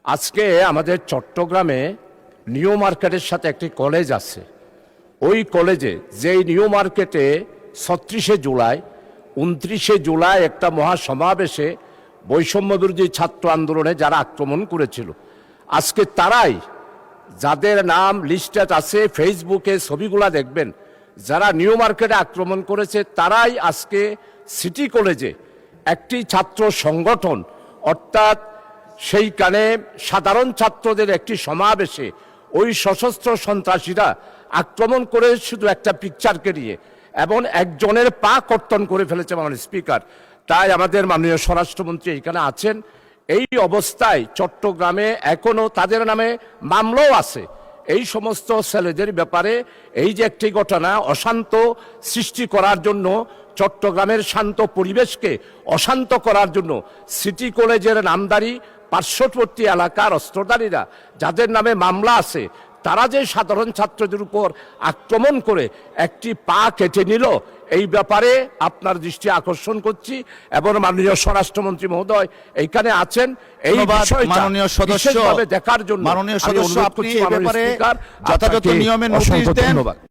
আজকে আমাদের চট্টগ্রামে নিউ মার্কেটের সাথে একটি কলেজ আছে। ওই কলেজে যেই নিউ মার্কেটে ৩৬শে জুলাই ২৯শে জুলাই একটা মহাসমাবেশে বৈষম্য বিরোধী ছাত্র আন্দোলনে যারা আক্রমণ করেছিল, আজকে তারাই, যাদের নাম লিস্টেড আছে ফেসবুকে ছবিগুলা দেখবেন, যারা নিউ মার্কেটে আক্রমণ করেছে তারাই আজকে সিটি কলেজে একটি ছাত্র সংগঠন, অর্থাৎ সেইখানে সাধারণ ছাত্রদের একটি সমাবেশে ওই সশস্ত্র সন্ত্রাসীরা আক্রমণ করে শুধু একটা পিকচারকে নিয়ে এবং একজনের পা কর্তন করে ফেলেছে মাননীয় স্পিকার। তাই আমাদের মাননীয় স্বরাষ্ট্রমন্ত্রী এখানে আছেন। এই অবস্থায় চট্টগ্রামে এখনো তাদের নামে মামলাও আছে। এই সমস্ত ছেলেদের ব্যাপারে এই যে একটি ঘটনা অশান্ত সৃষ্টি করার জন্য, চট্টগ্রামের শান্ত পরিবেশকে অশান্ত করার জন্য সিটি কলেজের নামদারি পার্শ্ববর্তী এলাকার অস্ত্রধারীরা যাদের নামে মামলা আছে, তারা যে সাধারণ ছাত্রদের উপর আক্রমণ করে একটি পা কেটে নিল, এই ব্যাপারে আপনার দৃষ্টি আকর্ষণ করছি এবং মাননীয় স্বরাষ্ট্রমন্ত্রী মহোদয় এইখানে আছেন। এই বিষয়টা মাননীয় সদস্য দেখার জন্য মাননীয় সদস্য আপনি এই ব্যাপারে যথাযথ নিয়মে নোটিশ দেন। ধন্যবাদ।